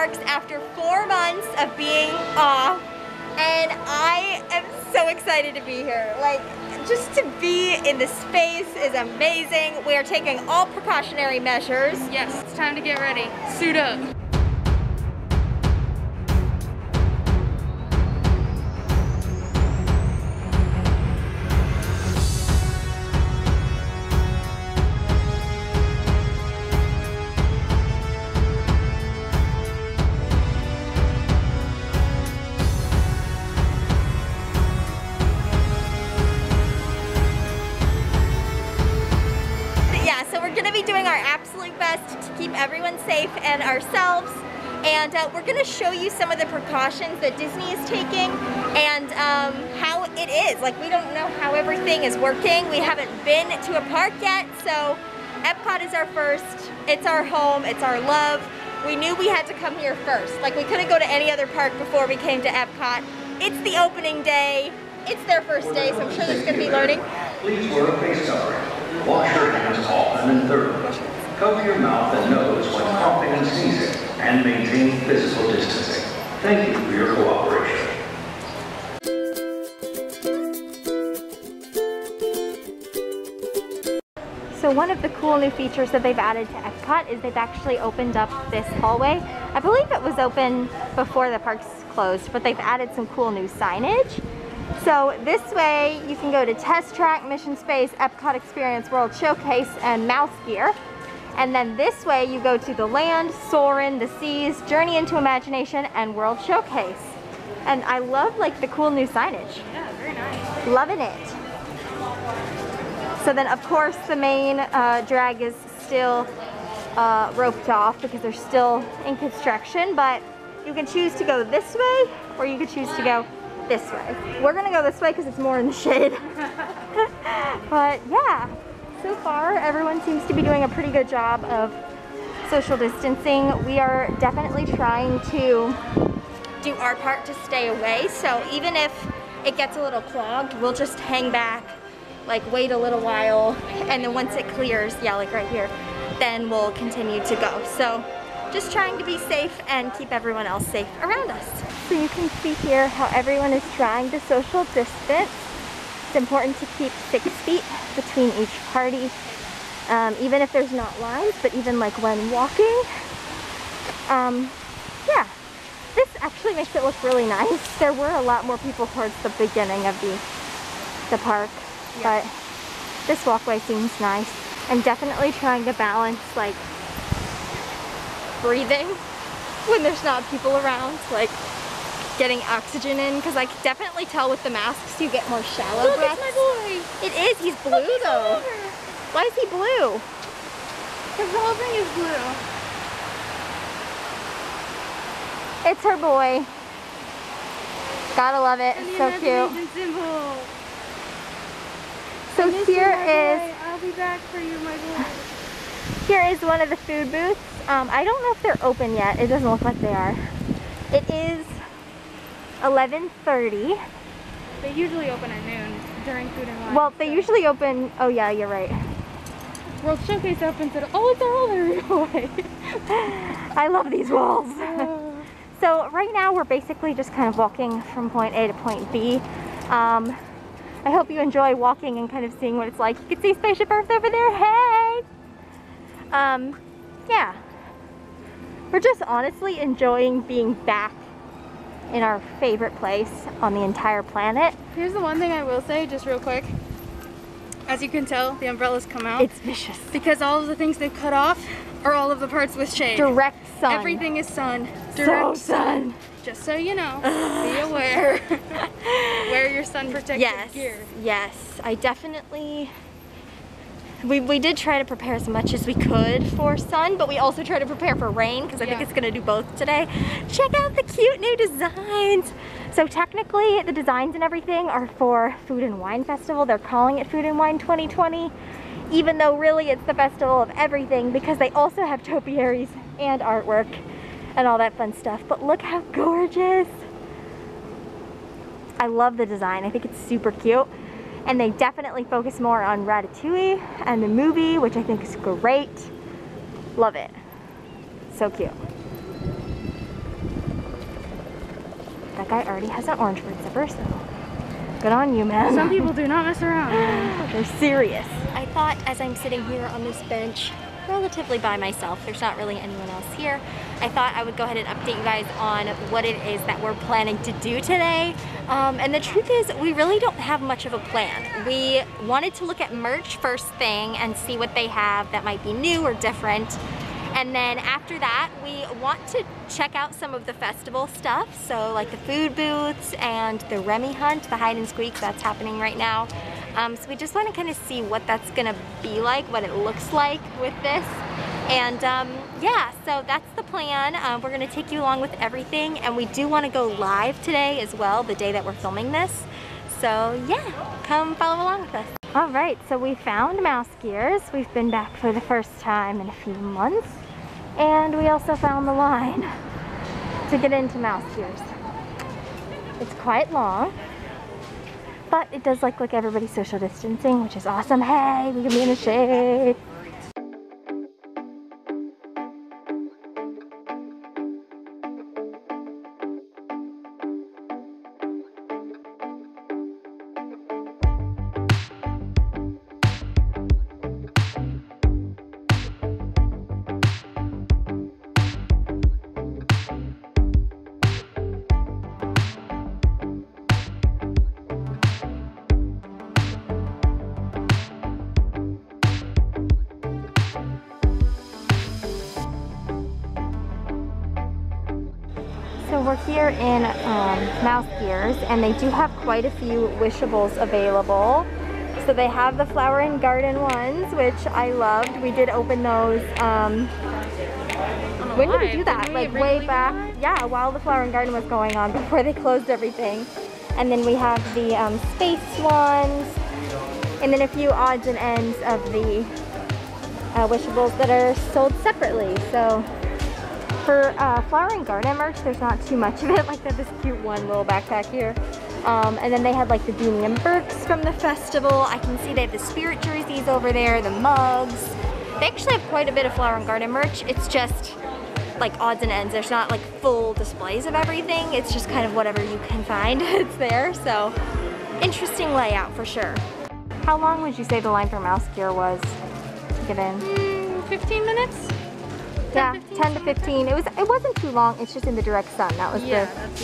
parks after 4 months of being off, and I am so excited to be here. Like, just to be in the space is amazing. We are taking all precautionary measures. Yes, it's time to get ready. Suit up. Doing our absolute best to keep everyone safe and ourselves, and we're going to show you some of the precautions that Disney is taking and how it is. Like, we don't know how everything is working. We haven't been to a park yet, so EPCOT is our first. It's our home, it's our love. We knew we had to come here first. Like, we couldn't go to any other park before we came to EPCOT. It's the opening day. It's their first day, so I'm sure there's going to be learning. Please wear a face covering. Wash your hands often and thoroughly. Cover your mouth and nose when coughing and sneezing, and maintain physical distancing. Thank you for your cooperation. So one of the cool new features that they've added to EPCOT is they've actually opened up this hallway. I believe it was open before the parks closed, but they've added some cool new signage. So this way you can go to Test Track, Mission Space, EPCOT Experience, World Showcase, and Mouse Gear. And then this way you go to the Land, Soarin', the Seas, Journey into Imagination, and World Showcase. And I love like the cool new signage. Yeah, very nice. Loving it. So then of course the main drag is still roped off because they're still in construction, but you can choose to go this way or you could choose to go this way. We're gonna go this way because it's more in the shade. But yeah, so far everyone seems to be doing a pretty good job of social distancing. We are definitely trying to do our part to stay away, so even if it gets a little clogged, we'll just hang back, like wait a little while, and then once it clears, yeah, like right here, then we'll continue to go. So just trying to be safe and keep everyone else safe around us. So you can see here how everyone is trying to social distance. It's important to keep 6 feet between each party, even if there's not lines, but even like when walking. Yeah, this actually makes it look really nice. There were a lot more people towards the beginning of the park, yeah. But this walkway seems nice. I'm definitely trying to balance like breathing when there's not people around, like getting oxygen in, because I can definitely tell with the masks you get more shallow breaths. Look, it's my boy! It is, he's blue. Look, though. Why is he blue? Because the whole thing is blue. It's her boy. Gotta love it, it's so cute. Symbol. So here is, I'll be back for you, my boy. Here is one of the food booths. I don't know if they're open yet. It doesn't look like they are. It is 11:30. They usually open at noon during food and wine. Well, they usually open, oh yeah, you're right. World Showcase opens at, oh, it's our other way. I love these walls. So right now we're basically just kind of walking from point A to point B. I hope you enjoy walking and kind of seeing what it's like. You can see Spaceship Earth over there, hey! Yeah. We're just honestly enjoying being back in our favorite place on the entire planet. Here's the one thing I will say, just real quick. As you can tell, the umbrellas come out. It's vicious. Because all of the things they've cut off are all of the parts with shade. Direct sun. Everything is sun. Direct sun. Just so you know, be aware. Wear your sun protective gear. Yes, I definitely... We did try to prepare as much as we could for sun, but we also try to prepare for rain because I think it's going to do both today. Check out the cute new designs. So technically the designs and everything are for Food and Wine Festival. They're calling it Food and Wine 2020, even though really it's the festival of everything because they also have topiaries and artwork and all that fun stuff. But look how gorgeous. I love the design. I think it's super cute. And they definitely focus more on Ratatouille and the movie, which I think is great. Love it. So cute. guy already has an orange fruit zipper, so good on you, man. Some people do not mess around, man. They're serious. I thought as I'm sitting here on this bench, relatively by myself, there's not really anyone else here, I thought I would go ahead and update you guys on what it is that we're planning to do today. And the truth is, we really don't have much of a plan. We wanted to look at merch first thing and see what they have that might be new or different. And then after that, we want to check out some of the festival stuff. So like the food booths and the Remy hunt, the hide and squeak, that's happening right now. So we just want to kind of see what that's gonna be like, what it looks like with this. And yeah, so that's the plan. We're gonna take you along with everything, and we do want to go live today as well, the day that we're filming this. So yeah, come follow along with us. All right, so we found Mouse Gears. We've been back for the first time in a few months. And we also found the line to get into Mouse Gears. It's quite long, but it does look like everybody's social distancing, which is awesome. Hey, we can be in the shade. So we're here in Mouse Gears, and they do have quite a few wishables available. So they have the flower and garden ones, which I loved. We did open those. When did we do that? Like way back, yeah, while the flower and garden was going on, before they closed everything. And then we have the space ones, and then a few odds and ends of the wishables that are sold separately. So for flower and garden merch, there's not too much of it. Like they have this cute one little backpack here. And then they had like the Beanie and Burks from the festival. I can see they have the spirit jerseys over there, the mugs. They actually have quite a bit of flower and garden merch. It's just like odds and ends. There's not like full displays of everything. It's just kind of whatever you can find, it's there. So interesting layout for sure. How long would you say the line for Mouse Gear was to get in? 15 minutes? 10 to 15. It wasn't too long. It's just in the direct sun. That was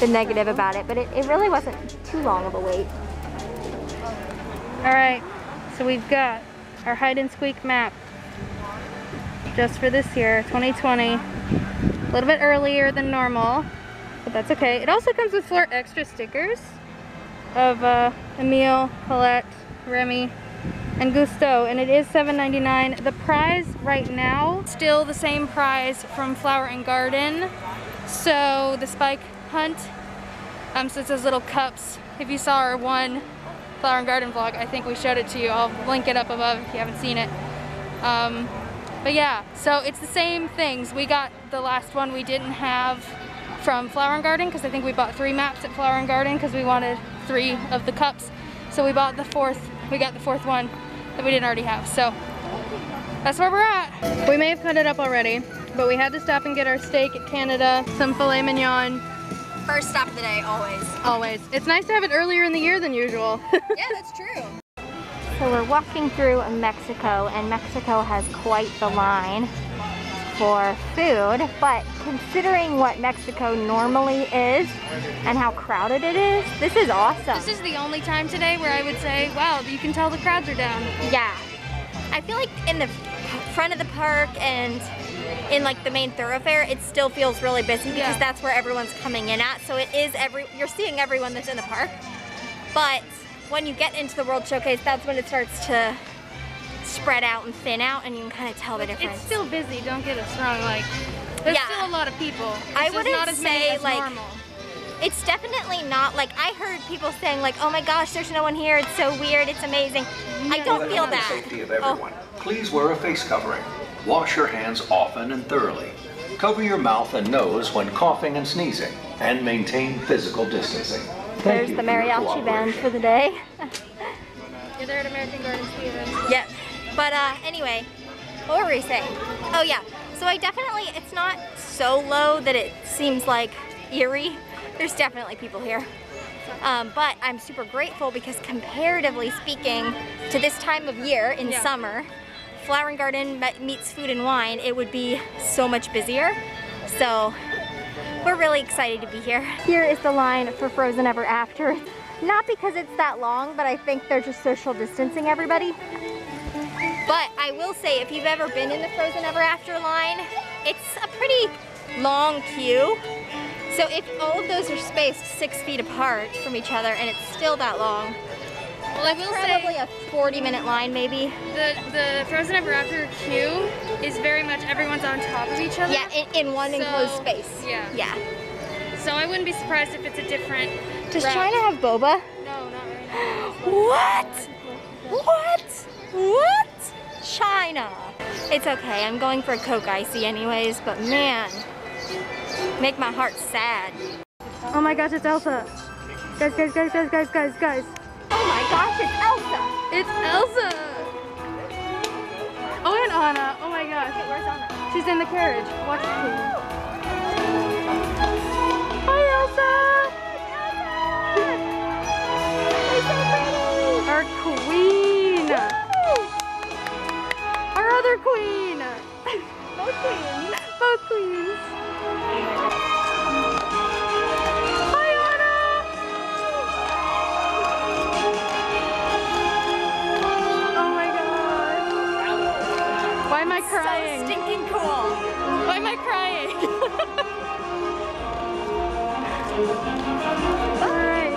the negative about it. But it really wasn't too long of a wait. All right, so we've got our hide and squeak map just for this year, 2020. A little bit earlier than normal, but that's okay. It also comes with 4 extra stickers of Emile, Colette, Remy, and Gusteau, and it is $7.99. The prize right now, still the same prize from Flower and Garden. So the Spike Hunt, so it's those little cups. If you saw our one Flower and Garden vlog, I think we showed it to you. I'll link it up above if you haven't seen it. But yeah, so it's the same things. We got the last one we didn't have from Flower and Garden, because I think we bought 3 maps at Flower and Garden because we wanted 3 of the cups. So we bought the 4th, we got the 4th one that we didn't already have. So that's where we're at. We may have cut it up already, but we had to stop and get our steak at Canada, some filet mignon. First stop of the day, always. Always. It's nice to have it earlier in the year than usual. Yeah, that's true. So we're walking through Mexico, and Mexico has quite the line for food, but considering what Mexico normally is and how crowded it is, this is awesome. This is the only time today where I would say, wow, you can tell the crowds are down. Yeah. I feel like in the front of the park and in like the main thoroughfare, it still feels really busy because that's where everyone's coming in at. So it is you're seeing everyone that's in the park. But when you get into the World Showcase, that's when it starts to spread out and thin out, and you can kind of tell the difference. It's still busy, don't get us wrong. Like, there's still a lot of people. I wouldn't not as say as like normal. It's definitely not like, I heard people saying like, oh my gosh, there's no one here, it's so weird, it's amazing. I don't feel that. For the safety of everyone, please wear a face covering. Wash your hands often and thoroughly. Cover your mouth and nose when coughing and sneezing, and maintain physical distancing. There's the mariachi band for the day. You're there at American Gardens Theater. Yep. But anyway, what were we saying? Oh yeah, so I definitely, it's not so low that it seems like eerie, there's definitely people here. But I'm super grateful because comparatively speaking to this time of year in summer, Flower and Garden meets Food and Wine, it would be so much busier. So we're really excited to be here. Here is the line for Frozen Ever After. Not because it's that long, but I think they're just social distancing everybody. But I will say, if you've ever been in the Frozen Ever After line, it's a pretty long queue. So if all of those are spaced 6 feet apart from each other and it's still that long, well, I will probably say, a 40-minute line maybe. The Frozen Ever After queue is very much everyone's on top of each other. Yeah, in one enclosed space. Yeah. Yeah. So I wouldn't be surprised if it's a different Does route. China have boba? No, not right now. What? What? What? China. It's okay, I'm going for a Coke Icy anyways, but man, make my heart sad. Oh my gosh, it's Elsa. Guys. Oh my gosh, it's Elsa. It's Elsa. Oh, and Anna. Oh my gosh. Okay, where's Anna? She's in the carriage. Watch the TV. Hi, Elsa. Our queen. Our other queen. Both queens. Both queens. Hi, Anna. Oh my god. Why am I crying? So stinking cool. Why am I crying? Alright.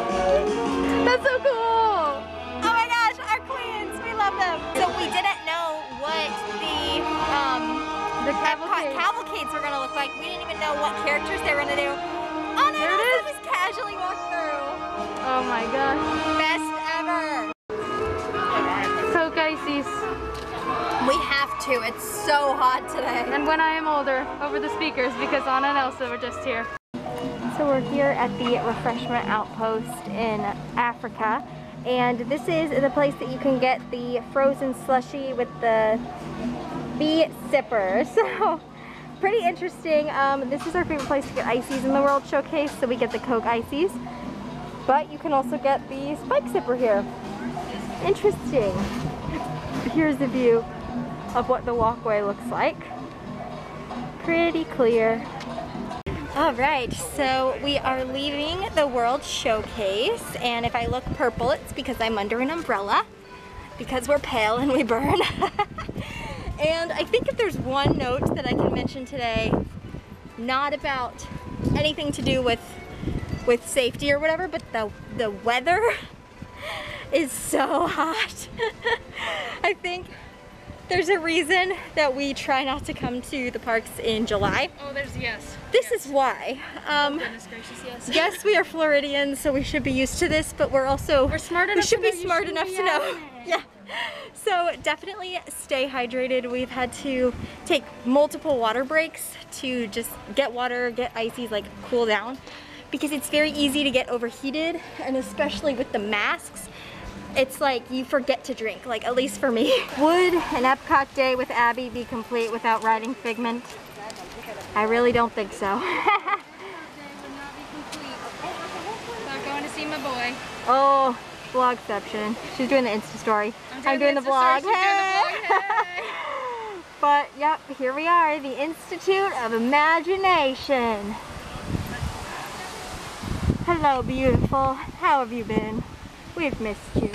That's so cool. Oh my gosh, our queens, we love them. So we didn't know what the cavalcades were gonna look like. We didn't even know what characters they were gonna do. Oh no, There it is. just casually walk through. Oh my gosh. Best ever. Coke Ices. We have to, it's so hot today. And when I am older, over the speakers because Anna and Elsa were just here. So we're here at the Refreshment Outpost in Africa. And this is the place that you can get the frozen slushie with the bee sipper. So pretty interesting. This is our favorite place to get ices in the World Showcase. So we get the Coke Ices. But you can also get the Spike Sipper here. Interesting. Here's the view of what the walkway looks like. Pretty clear. All right, so we are leaving the World Showcase, and if I look purple, it's because I'm under an umbrella, because we're pale and we burn. And I think if there's one note that I can mention today, not about anything to do with safety or whatever, but the weather is so hot. I think there's a reason that we try not to come to the parks in July. Oh, yes. This is why. Goodness gracious, yes. Yes, we are Floridians, so we should be used to this, but we're smart enough we should to be know smart enough to know. Yeah. So definitely stay hydrated. We've had to take multiple water breaks to just get water, get ices, like cool down, because it's very easy to get overheated, and especially with the masks, it's like you forget to drink, like at least for me. Would an EPCOT day with Abby be complete without riding Figment? I really don't think so. Not going to see my boy. Oh, vlogception. She's doing the Insta story. I'm doing the vlog. Hey! But yep, here we are, the Institute of Imagination. Hello, beautiful. How have you been? We've missed you.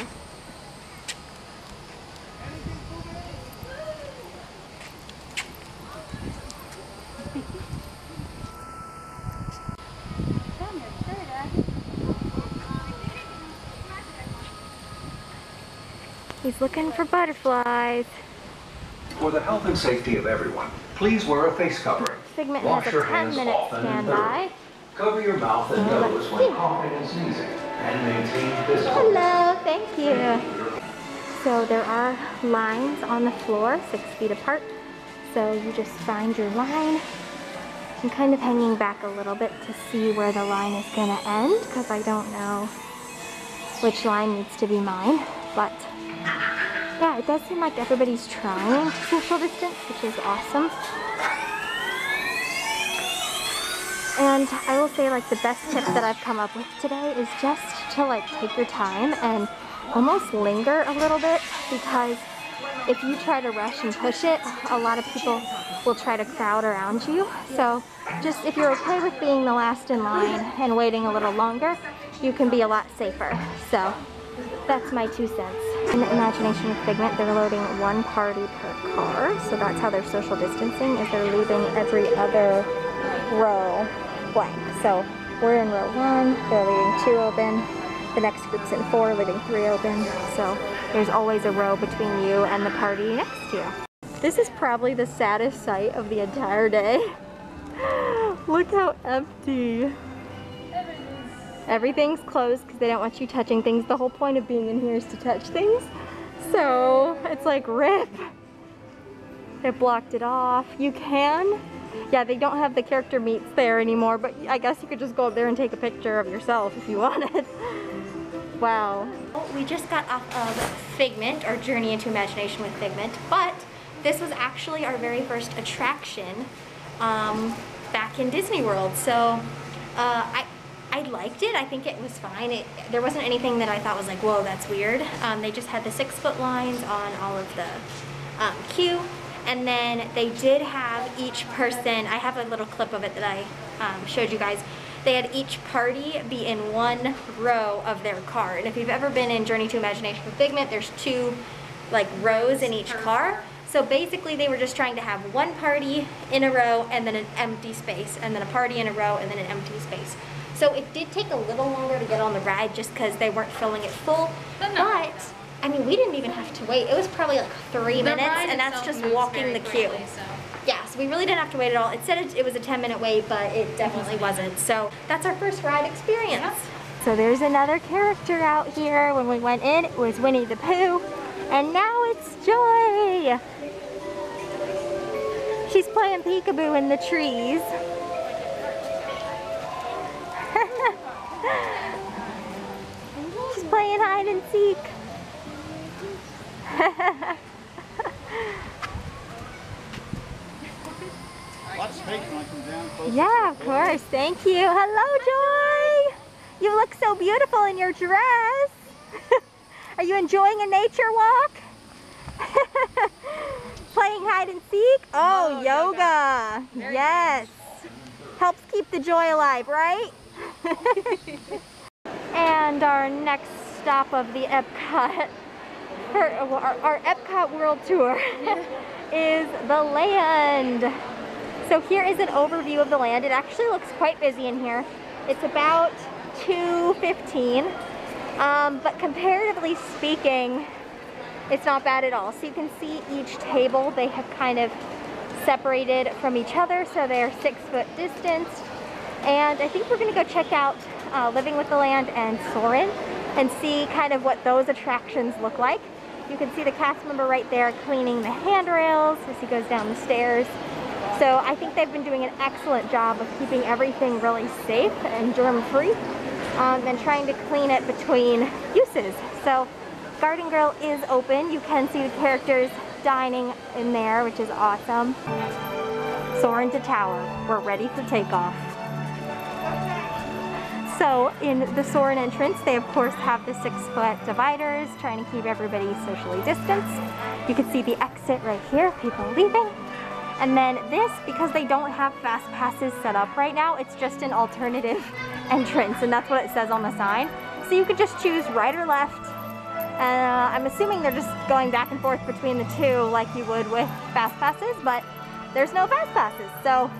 He's looking for butterflies. For the health and safety of everyone, please wear a face covering. Figment Wash has a your hands 10-minute often and standby. thoroughly. Cover your mouth and nose when coughing and sneezing, and maintain physical Hello, thank you. So there are lines on the floor, 6 feet apart. So you just find your line. I'm kind of hanging back a little bit to see where the line is gonna end, because I don't know which line needs to be mine. But yeah, it does seem like everybody's trying to social distance, which is awesome. And I will say, like, the best tip that I've come up with today is just to, like, take your time and almost linger a little bit, because if you try to rush and push it, a lot of people will try to crowd around you. So just if you're okay with being the last in line and waiting a little longer, you can be a lot safer. So that's my 2 cents. In Imagination with Figment, they're loading 1 party per car. So that's how they're social distancing, is they're leaving every other row blank. So we're in row 1, they're leaving 2 open. The next group's in 4, leaving 3 open. So there's always a row between you and the party next to you. This is probably the saddest sight of the entire day. Look how empty. Everything's closed because they don't want you touching things. The whole point of being in here is to touch things. So it's like rip. They blocked it off. You can. Yeah, they don't have the character meets there anymore, but I guess you could just go up there and take a picture of yourself if you wanted. Wow. We just got off of Figment, or Journey into Imagination with Figment, but this was actually our very first attraction back in Disney World. So I liked it. I think it was fine. There wasn't anything that I thought was like, whoa, that's weird. They just had the 6-foot lines on all of the queue. And then they did have each person, I have a little clip of it that I showed you guys. They had each party be in 1 row of their car. And if you've ever been in Journey to Imagination with Figment, there's 2 like rows in each car. So basically they were just trying to have 1 party in a row and then an empty space, and then a party in a row and then an empty space. So it did take a little longer to get on the ride just because they weren't filling it full. But I mean, we didn't even have to wait. It was probably like 3 minutes, and that's just walking the queue. Yeah, so we really didn't have to wait at all. It said it was a 10-minute wait, but it definitely wasn't. So that's our first ride experience. Yeah. So there's another character out here. When we went in, it was Winnie the Pooh, and now it's Joy. She's playing peekaboo in the trees. She's playing hide and seek. Yeah, of course. Thank you. Hello, Joy. You look so beautiful in your dress. Are you enjoying a nature walk? Playing hide and seek? Oh, yoga. Yes. Helps keep the joy alive, right? And our next stop of the EPCOT, our EPCOT World Tour, is the land. So here is an overview of the land. It actually looks quite busy in here. It's about 2:15, but comparatively speaking, it's not bad at all. So you can see each table, they have kind of separated from each other, so they're 6-foot distance. And I think we're gonna go check out Living with the Land and Soarin' and see kind of what those attractions look like. You can see the cast member right there cleaning the handrails as he goes down the stairs. So I think they've been doing an excellent job of keeping everything really safe and germ-free, and trying to clean it between uses. So Garden Grill is open. You can see the characters dining in there, which is awesome. Soarin' to Tower. We're ready for takeoff. So in the Soarin' entrance, they of course have the 6-foot dividers, trying to keep everybody socially distanced. You can see the exit right here, people leaving. And then this, because they don't have fast passes set up right now, it's just an alternative entrance, and that's what it says on the sign. So you could just choose right or left. I'm assuming they're just going back and forth between the two like you would with fast passes, but there's no fast passes. So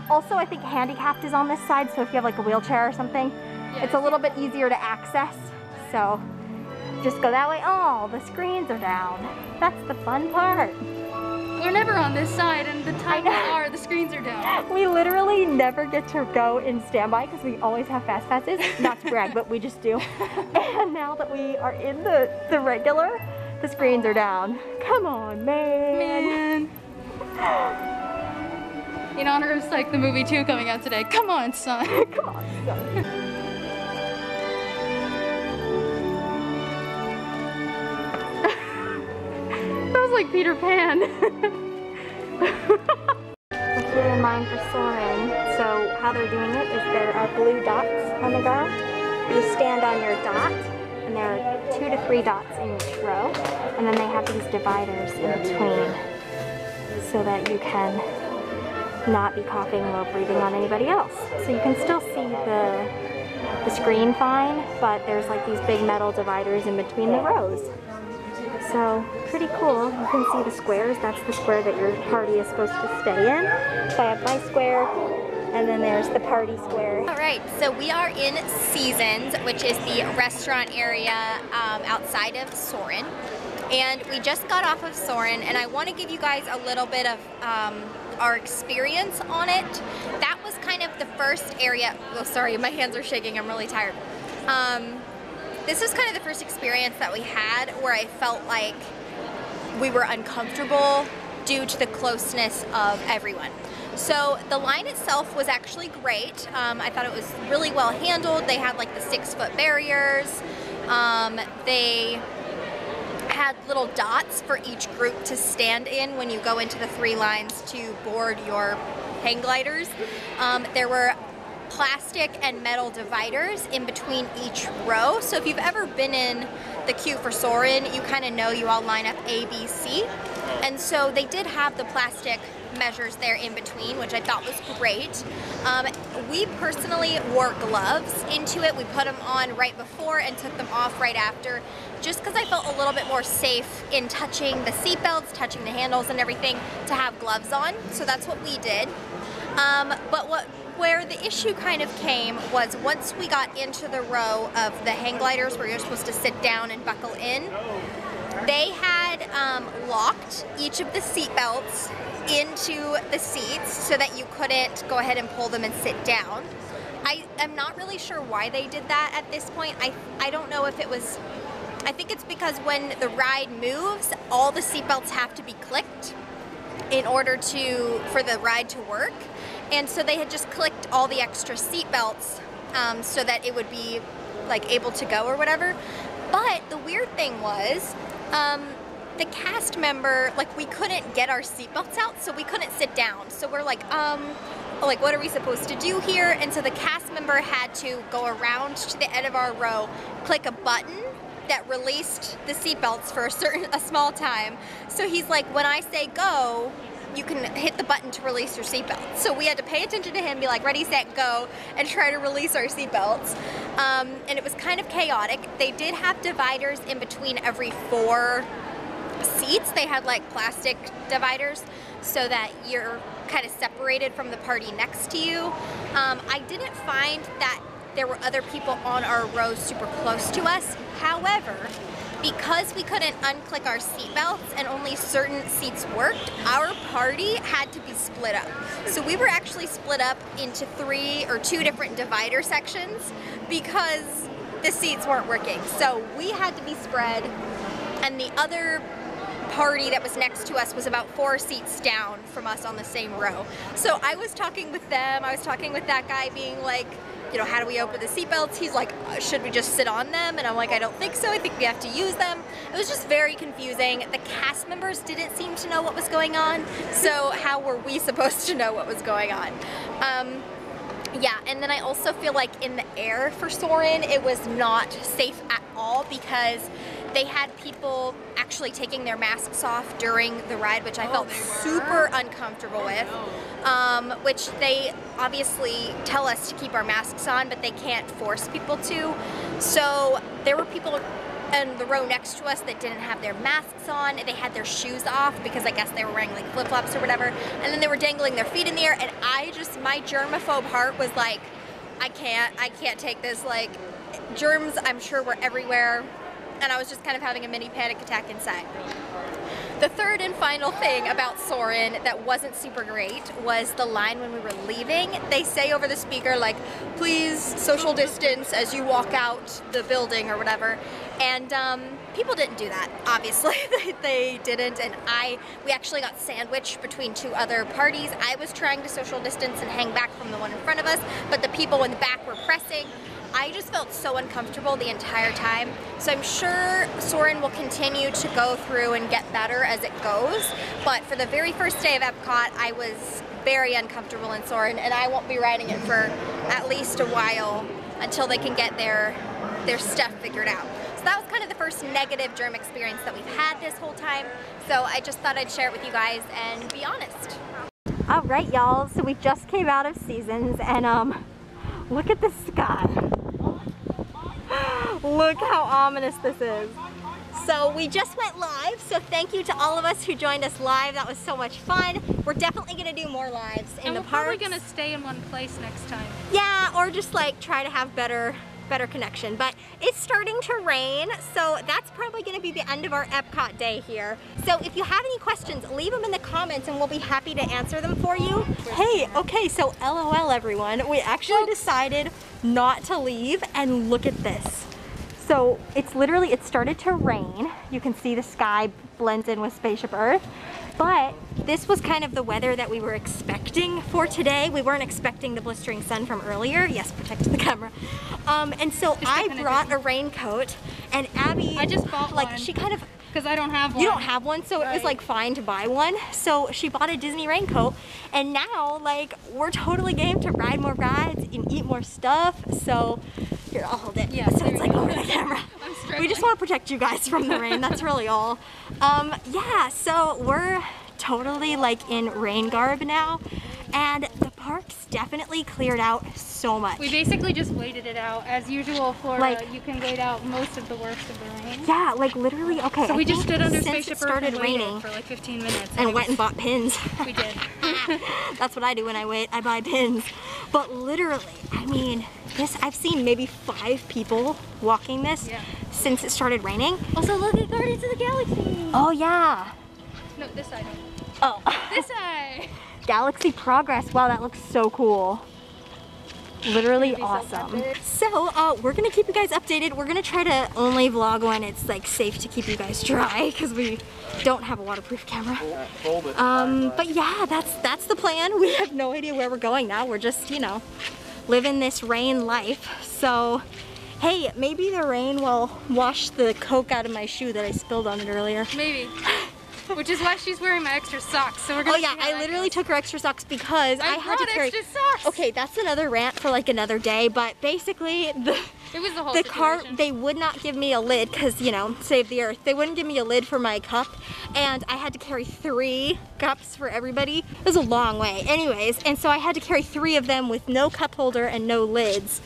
also I think handicapped is on this side, so if you have like a wheelchair or something, it's a little bit easier to access. So just go that way. Oh, the screens are down. That's the fun part. We're never on this side, and the time we are, the screens are down. We literally never get to go in standby because we always have fast passes. Not to brag, but we just do. And now that we are in the regular, the screens are down. Come on, man. In honor of like the movie 2 coming out today. Come on, son. Come on, son. Like Peter Pan. We're here in line for Soarin'. So how they're doing it is there are blue dots on the ground. You stand on your dot, and there are 2 to 3 dots in each row, and then they have these dividers in between so that you can not be coughing or breathing on anybody else. So you can still see the screen fine, but there's like these big metal dividers in between the rows. So pretty cool. You can see the squares. That's the square that your party is supposed to stay in. So I have my square, and then there's the party square. All right, so we are in Seasons, which is the restaurant area outside of Soarin'. And we just got off of Soarin', and I want to give you guys a little bit of our experience on it. That was kind of the first area. Oh, sorry, my hands are shaking. I'm really tired. This was kind of the first experience that we had where I felt like we were uncomfortable due to the closeness of everyone. So the line itself was actually great. I thought it was really well handled. They had like the 6-foot barriers. They had little dots for each group to stand in when you go into the 3 lines to board your hang gliders. There were plastic and metal dividers in between each row. So if you've ever been in the queue for Soarin', you kind of know you all line up A, B, C. And so they did have the plastic measures there in between, which I thought was great. We personally wore gloves into it. We put them on right before and took them off right after, just because I felt a little bit more safe in touching the seat belts, touching the handles and everything, to have gloves on. So that's what we did. But where the issue kind of came was once we got into the row of the hang gliders where you're supposed to sit down and buckle in, they had locked each of the seat belts into the seats so that you couldn't go ahead and pull them and sit down. I'm not really sure why they did that at this point. I don't know if it was, I think it's because when the ride moves, all the seat belts have to be clicked in order for the ride to work. And so they had just clicked all the extra seat belts so that it would be like able to go or whatever. But the weird thing was, the cast member, like, we couldn't get our seat belts out, so we couldn't sit down. So we're like, what are we supposed to do here? And so the cast member had to go around to the end of our row, click a button that released the seat belts for a small time. So he's like, when I say go, you can hit the button to release your seatbelt. So we had to pay attention to him, be like, ready, set, go, and try to release our seatbelts. And it was kind of chaotic. They did have dividers in between every 4 seats. They had like plastic dividers so that you're kind of separated from the party next to you. I didn't find that there were other people on our row super close to us. However, because we couldn't unclick our seat belts and only certain seats worked, our party had to be split up. So we were actually split up into 3 or 2 different divider sections because the seats weren't working. So we had to be spread, and the other party that was next to us was about 4 seats down from us on the same row. So I was talking with them, I was talking with that guy being like, you know, how do we open the seatbelts? He's like, should we just sit on them? And I'm like, I don't think so. I think we have to use them. It was just very confusing. The cast members didn't seem to know what was going on. So how were we supposed to know what was going on? Yeah, and then I also feel like in the air for Soarin', it was not safe at all because they had people actually taking their masks off during the ride, which I felt super uncomfortable with. Which they obviously tell us to keep our masks on, but they can't force people to. So there were people in the row next to us that didn't have their masks on, and they had their shoes off because I guess they were wearing like flip-flops or whatever, and then they were dangling their feet in the air, and my germaphobe heart was like, I can't take this. Like, germs, I'm sure, were everywhere, and I was just kind of having a mini panic attack inside. The third and final thing about Soarin' that wasn't super great was the line when we were leaving. They say over the speaker, like, please social distance as you walk out the building or whatever. And people didn't do that, obviously. They didn't, and we actually got sandwiched between 2 other parties. I was trying to social distance and hang back from the one in front of us, but the people in the back were pressing. I just felt so uncomfortable the entire time. So I'm sure Soarin' will continue to go through and get better as it goes. But for the very first day of Epcot, I was very uncomfortable in Soarin', and I won't be riding it for at least a while until they can get their stuff figured out. So that was kind of the first negative germ experience that we've had this whole time. So I just thought I'd share it with you guys and be honest. All right, y'all, so we just came out of Seasons, and look at the sky. Look how ominous this is. So we just went live, so thank you to all of us who joined us live. That was so much fun. We're definitely gonna do more lives in the parks. We're probably gonna stay in one place next time. Yeah, or just like try to have better connection. But it's starting to rain, so that's probably going to be the end of our Epcot day here. So if you have any questions, leave them in the comments and we'll be happy to answer them for you. Hey, okay, so LOL everyone, we actually decided not to leave, and look at this. So it's literally, it started to rain. You can see the sky blends in with Spaceship Earth. But this was kind of the weather that we were expecting for today. We weren't expecting the blistering sun from earlier. Yes, protect the camera. And so I brought a raincoat, and Abby, I just bought like, one. she kind of, because I don't have one. You don't have one, so it was like fine to buy one. So she bought a Disney raincoat, and now like we're totally game to ride more rides and eat more stuff. So here, I'll hold it. Yeah, so it's like over the camera. We just want to protect you guys from the rain. That's really all. Yeah, so we're totally like in rain garb now, and the park's definitely cleared out so much. We basically just waited it out. As usual, Florida, Like, you can wait out most of the worst of the rain. Yeah, like literally, okay. So we just stood under since Spaceship it started Earth and raining waited for like 15 minutes. and went and bought pins. We did. That's what I do when I wait. I buy pins. But literally, I mean, this, I've seen maybe 5 people walking this since it started raining. Also, look at Guardians of the Galaxy. Oh yeah. No, this side. Oh. This side. Galaxy Progress. Wow, that looks so cool. Literally awesome. So we're gonna keep you guys updated. We're gonna try to only vlog when it's like safe to keep you guys dry, because we don't have a waterproof camera. But yeah, that's the plan. We have no idea where we're going now. We're just, you know, living this rain life. So hey, maybe the rain will wash the Coke out of my shoe that I spilled on it earlier. Maybe. Which is why she's wearing my extra socks. So we're gonna. Oh yeah, I literally took her extra socks because I had to carry extra socks. Okay, that's another rant for like another day. But basically, it was the whole the car, situation. they would not give me a lid because, you know, save the earth. They wouldn't give me a lid for my cup, and I had to carry 3 cups for everybody. It was a long way. Anyways, and so I had to carry 3 of them with no cup holder and no lids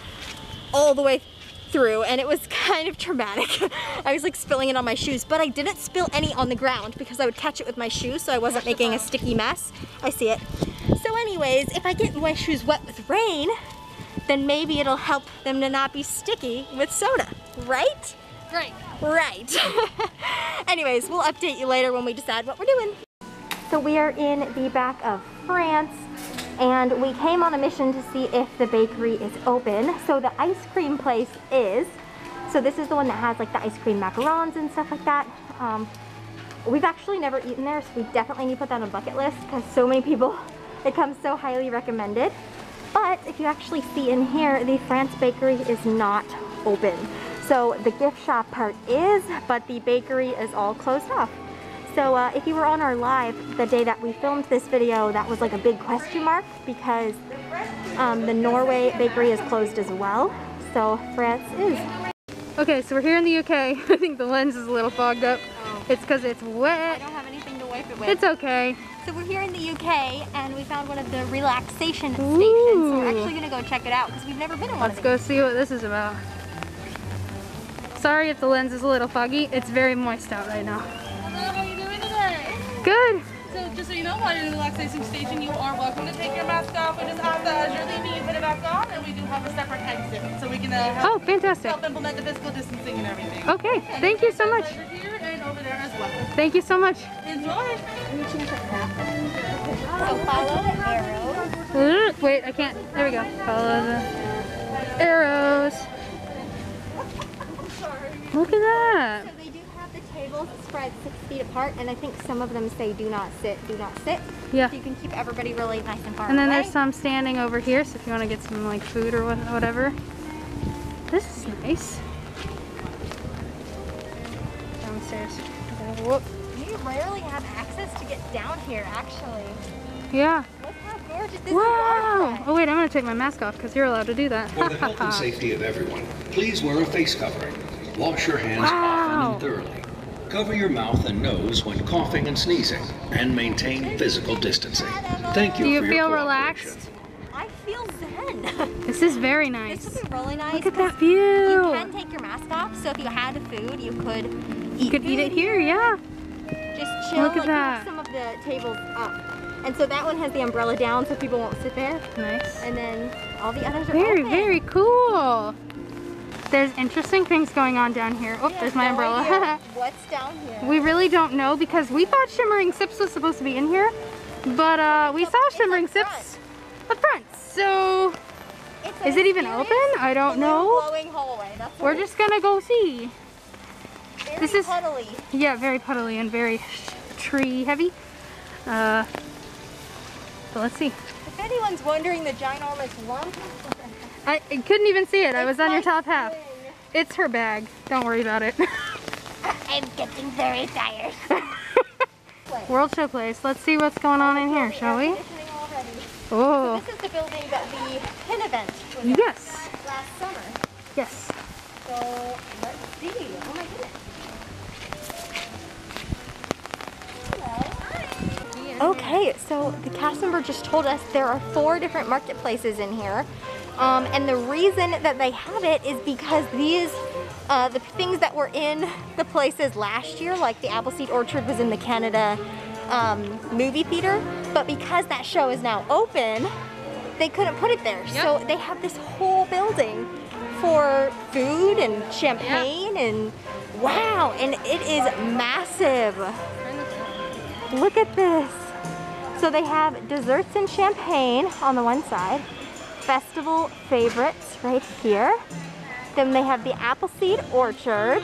all the way through, and it was kind of traumatic. I was like spilling it on my shoes, but I didn't spill any on the ground because I would catch it with my shoes, so I wasn't making a sticky mess. I see it. So anyways, if I get my shoes wet with rain, then maybe it'll help them to not be sticky with soda, right? Right. Right. Anyways, we'll update you later when we decide what we're doing. So we are in the back of France, and we came on a mission to see if the bakery is open. So the ice cream place is. So this is the one that has like the ice cream macarons and stuff like that. We've actually never eaten there, so we definitely need to put that on a bucket list because so many people, it comes so highly recommended. But if you actually see in here, the France bakery is not open. So the gift shop part is, but the bakery is all closed off. So if you were on our live the day that we filmed this video, that was like a big question mark because the Norway bakery is closed as well. So France is. Okay, so we're here in the UK. I think the lens is a little fogged up. Oh. It's because it's wet. I don't have anything to wipe it with. It's okay. So we're here in the UK and we found one of the relaxation stations. So we're actually gonna go check it out because we've never been in one. Let's go see what this is about. Sorry if the lens is a little foggy. It's very moist out right now. Hello, how are you doing today? Good. So just so you know, while you're in the relaxation station, you are welcome to take your mask off. We just ask that as you're leaving, you put it back on, and we do have a separate exit, so we can help Fantastic. implement the physical distancing and everything. Okay, thank you so much. Over here and over there as well. Thank you so much. Enjoy. So follow the arrow. Wait, I can't. There we go. Follow the arrows. Look at that. So they do have the tables spread 6 feet apart, and I think some of them say do not sit, do not sit. Yeah. So you can keep everybody really nice and far And then away. there's some standing over here, so if you want to get some like food or whatever. This is nice. Downstairs. Whoop. We rarely have access to get down here, actually. Yeah. Look how gorgeous this is. Wow. Oh wait, I'm gonna take my mask off because you're allowed to do that. For the health and safety of everyone, please wear a face covering. Wash your hands often and thoroughly. Cover your mouth and nose when coughing and sneezing, and maintain physical distancing. Thank you. Do you for feel your relaxed? I feel zen. This is very nice. This would be really nice. Look at that You view. can take your mask off, so if you had food, you could eat You could eat it here, yeah. Just chill. Look at like, that. Some of the tables up. And so that one has the umbrella down so people won't sit there. Nice. And then all the others are Very, open. very cool. There's interesting things going on down here. Oh, there's my No umbrella. idea what's down here? We really don't know because we thought Shimmering Sips was supposed to be in here, but we saw Shimmering Sips up front. So, is it even open? I don't know. Glowing hallway. That's We're just gonna go see. very This is puddly. Yeah, very puddly and very tree heavy. But let's see. If anyone's wondering the ginormous lump, I couldn't even see it. I was it's on your my top half. swing. It's her bag. Don't worry about it. I'm getting very tired. World Show Place. Let's see what's going on in here, shall we? Oh. So this is the building that the pin event was at Yes. last summer. Yes. So let's see. Oh my goodness. Okay, so the cast member just told us there are 4 different marketplaces in here. And the reason that they have it is because these, the things that were in the places last year, like the Appleseed Orchard was in the Canada movie theater, but because that show is now open, they couldn't put it there. Yep. So they have this whole building for food and champagne and wow, and it is massive. Look at this. So they have desserts and champagne on the one side, festival favorites right here. Then they have the Appleseed Orchard.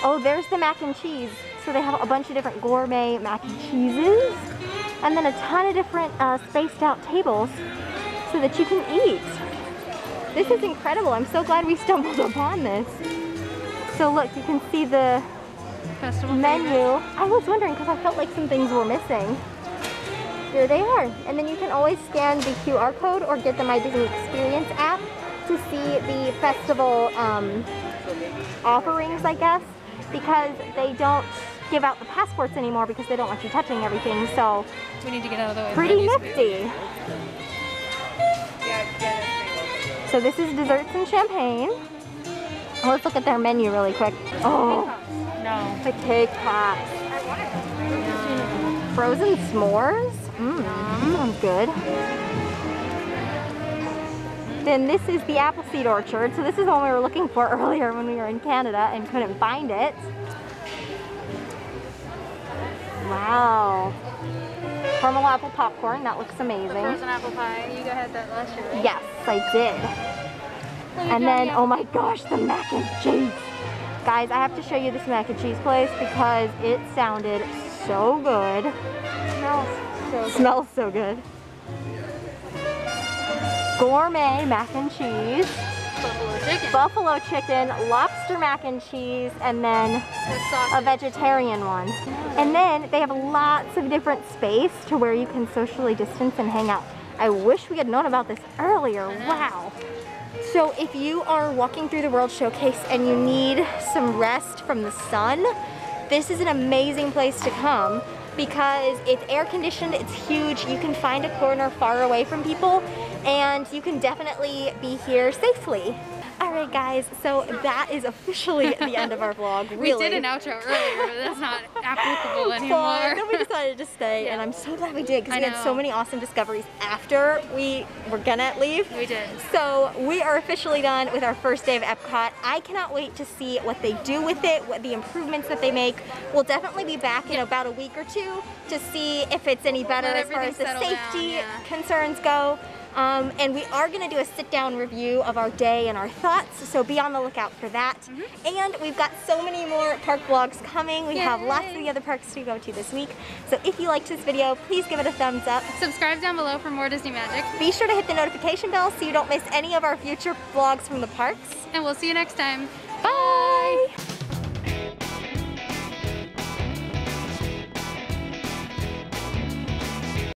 Oh, there's the mac and cheese. So they have a bunch of different gourmet mac and cheeses. And then a ton of different spaced out tables so that you can eat. This is incredible. I'm so glad we stumbled upon this. So look, you can see the Festival menu. favorites. I was wondering because I felt like some things were missing. Here they are. And then you can always scan the QR code or get the My Disney Experience app to see the festival offerings, I guess, because they don't give out the passports anymore because they don't want you touching everything. So We need to get out of the way. pretty nifty. So this is desserts and champagne. Let's look at their menu really quick. Oh, No. the K-Pops. Frozen s'mores? Sounds good. Then this is the Appleseed Orchard. So this is one we were looking for earlier when we were in Canada and couldn't find it. Wow. Caramel apple popcorn, that looks amazing. Frozen apple pie. You had that last year, right? Yes, I did. And then, oh my gosh, the mac and cheese. Guys, I have to show you this mac and cheese place because it sounded so good. Smells so good. Gourmet mac and cheese, Buffalo chicken. buffalo chicken, lobster mac and cheese, and then a vegetarian one. And then they have lots of different space to where you can socially distance and hang out. I wish we had known about this earlier. Wow. So if you are walking through the World Showcase and you need some rest from the sun, this is an amazing place to come because it's air conditioned, it's huge, you can find a corner far away from people, and you can definitely be here safely. Alright guys, so that is officially the end of our vlog, really. We did an outro earlier, but that's not applicable anymore. But then we decided to stay, and I'm so glad we did because we had so many awesome discoveries after we were gonna leave. We did. So we are officially done with our first day of EPCOT. I cannot wait to see what they do with it, what the improvements that they make. We'll definitely be back in about a week or two to see if it's any better as far as the safety concerns go. And we are going to do a sit-down review of our day and our thoughts, so be on the lookout for that. And we've got so many more park vlogs coming. We have lots of the other parks to go to this week. So if you liked this video, please give it a thumbs up. Subscribe down below for more Disney magic. Be sure to hit the notification bell so you don't miss any of our future vlogs from the parks. And we'll see you next time.